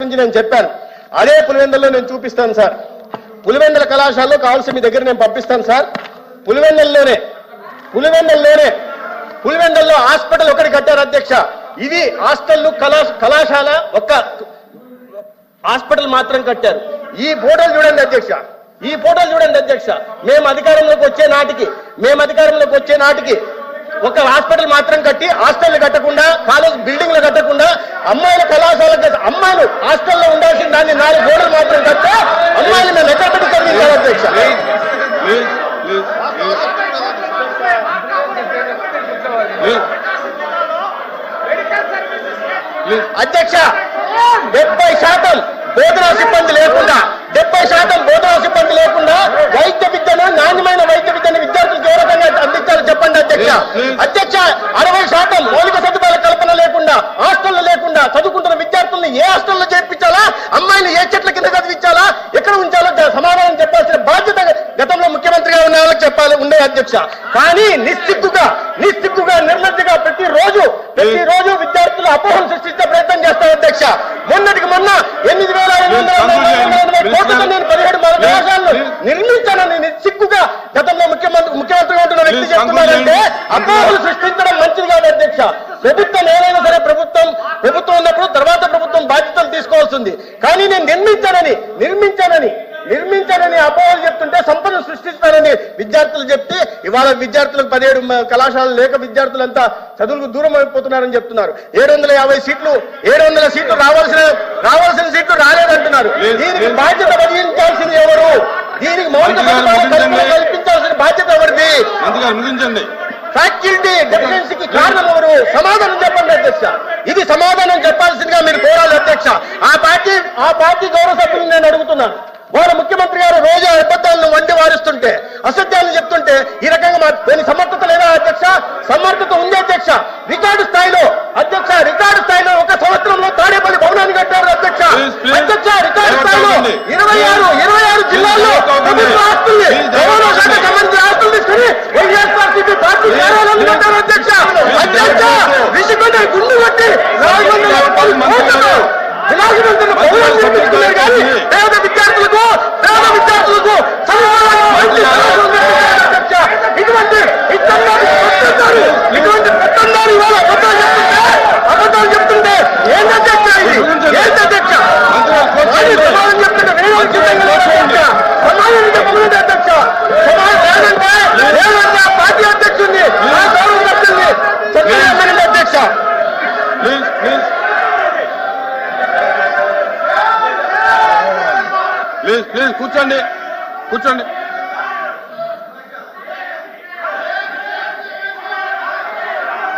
గురించి నేను చెప్పాను. అదే పులివెందుల్లో నేను చూపిస్తాను సార్. పులివెందుల కళాశాలలో కావాల్సి మీ దగ్గర నేను పంపిస్తాను సార్. పులివెందుల్లో హాస్పిటల్ ఒకటి కట్టారు అధ్యక్ష. ఇది హాస్టల్ కళాశాల ఒక్క హాస్పిటల్ మాత్రం కట్టారు. ఈ ఫోటోలు చూడండి అధ్యక్ష. మేము అధికారంలోకి వచ్చే నాటికి ఒక హాస్పిటల్ మాత్రం కట్టి హాస్టల్ కట్టకుండా, కాలేజ్ బిల్డింగ్లు కట్టకుండా, అమ్మాయిల కళాశాల అమ్మాయిలు హాస్టల్లో ఉండాల్సిన దాన్ని 4 గోడలు మాత్రం కట్టా అమ్మాయిలు మేము ఎక్కడ పెట్టి చదివించాం అధ్యక్ష. అధ్యక్ష 70% బోధనా సిబ్బంది లేకుండా వైద్య విద్యను, నాణ్యమైన వైద్య విద్యను విద్యార్థులకు ఏ రకంగా అందించాలో చెప్పండి అధ్యక్ష. 60% మౌలిక సదుపాయాల కల్పన లేకుండా, హాస్టల్లో లేకుండా చదువుకుంటున్న విద్యార్థులను ఏ హాస్టల్లో చేర్పించాలా, అమ్మాయిలు ఏ చెట్ల కింద చదివించాలా, ఎక్కడ ఉంచాలో సమాధానం చెప్పాల్సిన బాధ్యత గతంలో ముఖ్యమంత్రిగా ఉన్న వాళ్ళకి చెప్పాలి ఉండే అధ్యక్ష. కానీ నిస్సిగ్గుగా నిర్లజ్జగా ప్రతిరోజు విద్యార్థులు అపోహలు సృష్టించే ప్రయత్నం చేస్తారు అధ్యక్ష. మొన్నటికి మొన్న 8,880 కోట్లతో నేను 17 కళాశాలను నిర్మించానని నిస్సిగ్గుగా గతంలో ముఖ్యమంత్రిగా ఉంటున్న వ్యక్తి చెప్తున్నారంటే అపోహలు సృష్టించడం మంచిది కాదు అధ్యక్ష. ప్రభుత్వం ఏదైనా సరే ప్రభుత్వం ఉన్నప్పుడు తర్వాత ప్రభుత్వం బాధ్యతలు తీసుకోవాల్సింది. కానీ నేను నిర్మించానని అపోహలు చెప్తుంటే, సంపద సృష్టిస్తానని విద్యార్థులు చెప్తే, ఇవాళ విద్యార్థులకు 17 కళాశాలలు లేక విద్యార్థులంతా చదువులకు దూరం అయిపోతున్నారని చెప్తున్నారు. 750 సీట్లు రావాల్సిన సీట్లు రాలేదంటున్నారు. దీనికి బాధ్యత వహించాల్సింది ఎవరు? దీనికి మౌలిక సదుపాయాలు కల్పించాల్సిన బాధ్యత ఎవరిది? ఫ్యాకల్టీ డెఫిషియన్సీకి కారణం ఎవరు? సమాధానం చెప్పండి అధ్యక్ష. ఇది సమాధానం చెప్పాల్సిందిగా మీరు కోరాలి అధ్యక్ష. ఆ పార్టీ గౌరవ సభ్యులు నేను అడుగుతున్నాను. వాళ్ళ ముఖ్యమంత్రి గారు రోజు అబద్ధాలను వండి వారిస్తుంటే, అసత్యాలను చెప్తుంటే ఈ రకంగా దీని సమర్థత లేదా అధ్యక్ష? సమర్థత ఉంది అధ్యక్ష. రికార్డు స్థాయిలో ఒక సంవత్సరంలో తాడేపల్లి భవనాన్ని కట్టారు అధ్యక్ష. రికార్డు స్థాయిలో 26 జిల్లాల్లో ప్రభుత్వ ఆస్తుల్ని, రవాణా శాఖ సంబంధించిన ఆస్తులు తీసుకుని వైఎస్ఆర్సీపీ పార్టీ కార్యాలయాన్ని కట్టారు అధ్యక్ష. విసిగొండ గుండు కొట్టి 450 కోట్లతో విలాసవంతున్న భవనాలు నిర్మించుకున్నారు. కానీ పేద విద్యార్థులకు ఇటువంటి పెత్తందారు ఇవాళ అబద్ధాలు చెప్తుంటే ఏంటధ్యక్ష? సమాధానం చెప్తుంటే సమాధానం చెప్పలేదు అధ్యక్ష. లేదంటే ఆ పార్టీ అధ్యక్షుడిని, ఆ గౌరవ సభ్యుల్ని చెప్పలేదు అధ్యక్ష. ప్లీజ్ కూర్చోండి.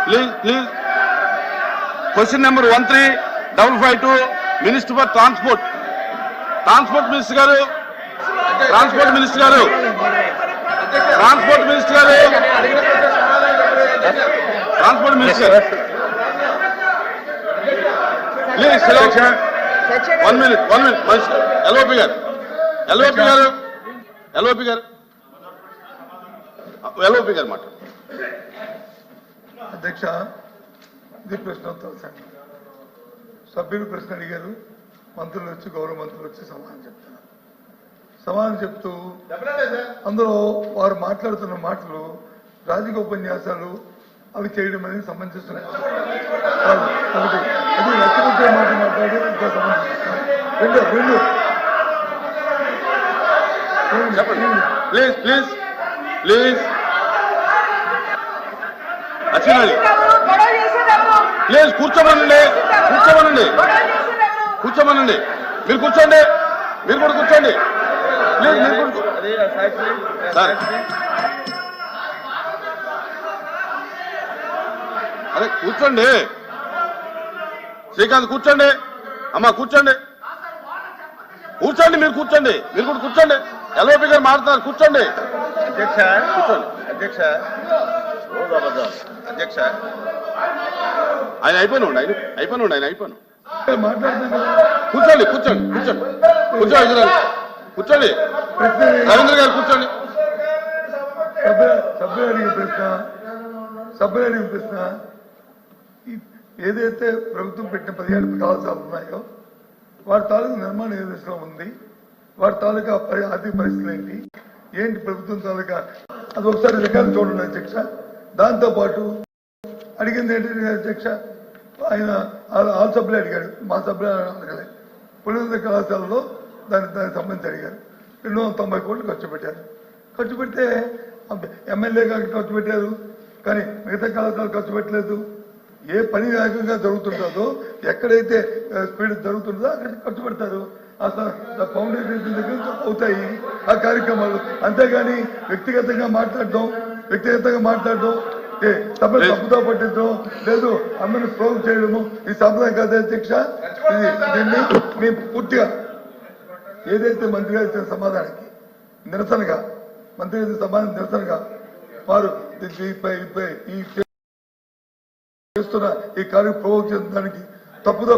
Please question number 1355 minister for transport minister గారు ప్లీజ్ 1 minute ఎల్ఓపి గారు మాట. అధ్యక్ష, ఇది ప్రశ్నోత్తర సంఘం. సభ్యులు ప్రశ్న అడిగారు, మంత్రులు వచ్చి, గౌరవ మంత్రులు వచ్చి సమాధానం చెప్తూ అందులో వారు మాట్లాడుతున్న మాటలు రాజకీయ ఉపన్యాసాలు అవి చేయడం అనేది సమంజసం కాదు. ఒకటి అది నచ్చే మాట మాట్లాడి ఇంకా సమంజసం. రెండు ప్లీజ్ అచ్చినాలి. ప్లీజ్ కూర్చోమనండి. మీరు కూర్చోండి. మీరు కూడా కూర్చోండి. ప్లీజ్ మీరు సార్, అరే కూర్చోండి. శ్రీకాంత్ కూర్చోండి. అమ్మా కూర్చోండి. మీరు కూడా కూర్చోండి. ఎల్ఓపి గారు మాట్లాడుతున్నారు. కూర్చోండి అధ్యక్ష. ఆయన అయిపోయినా కూర్చోండి. రవీంద్ర గారు కూర్చోండి. సభ్యులు అడిగిన ప్రశ్న ఏదైతే ప్రభుత్వం పెట్టిన 17 కళాశాలలు ఉన్నాయో వారి తాలూకు నిర్మాణం ఏ దశలో ఉంది, వారి తాలూకా ఆర్థిక పరిస్థితులు ఏంటి ప్రభుత్వం తాలూకా అది ఒకసారి రికార్డు చూడండి అధ్యక్ష. దాంతోపాటు అడిగింది ఏంటంటే అధ్యక్ష, ఆయన ఆల్ సభ్యులు అడిగాడు, మా సభ్యులు అడగలేదు. పులివెందుల కళాశాలలో దానికి సంబంధించి అడిగారు. 290 కోట్లు ఖర్చు పెట్టారు. ఖర్చు పెడితే ఎమ్మెల్యే గారికి ఖర్చు పెట్టారు, కానీ మిగతా కళాశాలలు ఖర్చు పెట్టలేదు. ఏ పని వేగంగా జరుగుతుంటుందో, ఎక్కడైతే స్పీడ్ జరుగుతుందో అక్కడ ఖర్చు పెడతారు. అసలు ఫౌండేషన్ దగ్గర అవుతాయి ఆ కార్యక్రమాలు. అంతేగాని వ్యక్తిగతంగా మాట్లాడడం సభను తప్పుదా పట్టించడం లేదు, అందరిని ప్రోగ్ చేయడము ఈ సంప్రదాయం కాదు అధ్యక్ష. దీన్ని మేము పూర్తిగా ఏదైతే మంత్రి గారు ఇచ్చిన సమాధానానికి నిరసనగా వారు ఈ చేస్తున్న ఈ కార్యం ప్రోగ్ చేయడానికి తప్పుదా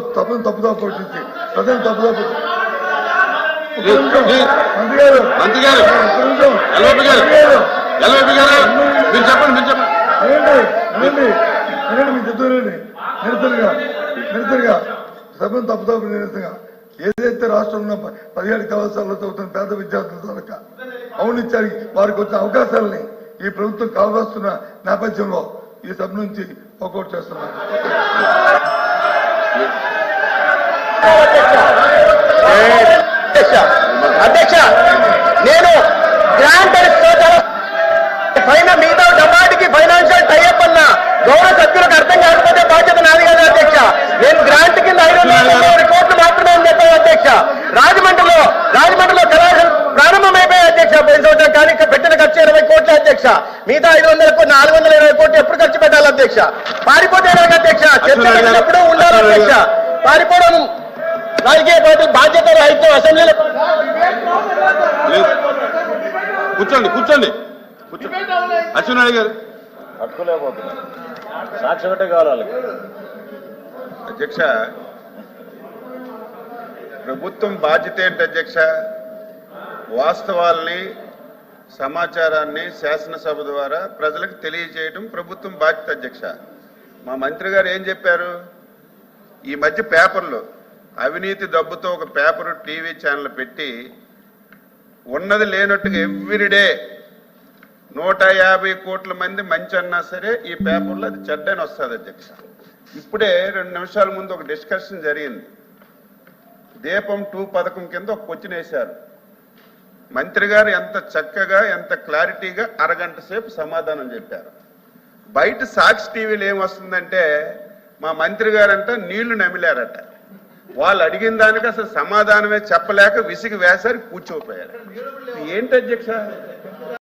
పట్టించి ప్రజలు తప్పుదా పట్టించి మంత్రి గారు నిరసనగా సభను తప్పుదా నిరసనగా ఏదైతే రాష్ట్రంలో 17 కళాశాలలో చదువుతున్న పేద విద్యార్థుల తాలూకా అవునిచ్చారికి వారికి వచ్చిన అవకాశాలని ఈ ప్రభుత్వం కావాల్సిన నేపథ్యంలో ఈ సభ నుంచి వాకౌట్ చేస్తున్నారు. అధ్యక్ష, నేను గ్రాంట్ మిగతా డమాటికి ఫైనాన్షియల్ టైఅప్ అన్న గౌరవ సభ్యులకు అర్థం కాకపోతే బాధ్యత నాది కదా అధ్యక్ష. నేను గ్రాంట్ కింద 530 కోట్లు మాత్రమే అని చెప్పాను అధ్యక్ష. రాజమండ్రిలో కళాశాల ప్రారంభమైపోయాయి అధ్యక్ష. పోయిన సంవత్సరం కానీ పెట్టిన ఖర్చు 20 కోట్లు అధ్యక్ష. మిగతా 420 కోట్లు ఎప్పుడు ఖర్చు పెట్టాలి అధ్యక్ష? పారిపోతే అధ్యక్ష, చర్చ పెట్టినప్పుడు ఉండాలి అధ్యక్ష. పారిపోవడం రాజకీయ పార్టీ బాధ్యత రహితం. అసెంబ్లీలో కూర్చోండి అశ్వినాథ్ గారు సాక్షి పెట్టే కావాలి అధ్యక్ష. ప్రభుత్వం బాధ్యత ఏంటి అధ్యక్ష? వాస్తవాల్ని సమాచారాన్ని శాసనసభ ద్వారా ప్రజలకు తెలియజేయడం ప్రభుత్వం బాధ్యత అధ్యక్ష. మా మంత్రి గారు ఏం చెప్పారు? ఈ మధ్య పేపర్లో అవినీతి డబ్బుతో ఒక పేపర్ టీవీ ఛానల్ పెట్టి ఉన్నది లేనట్టుగా ఎవ్రీడే 150 కోట్ల మంది మంచి అన్నా సరే ఈ పేపర్లో అది చెడ్డని వస్తుంది అధ్యక్ష. ఇప్పుడే 2 నిమిషాల ముందు ఒక డిస్కషన్ జరిగింది. దీపం 2 పథకం కింద ఒక క్వశ్చన్ వేశారు. మంత్రి గారు ఎంత చక్కగా ఎంత క్లారిటీగా అరగంట సేపు సమాధానం చెప్పారు. బయట సాక్షి టీవీలో ఏమొస్తుందంటే మా మంత్రి గారంట నీళ్లు నమిలారట. వాళ్ళు అడిగిన దానికి అసలు సమాధానమే చెప్పలేక విసిగి వేసారి కూర్చోపోయారు. ఏంటి అధ్యక్ష?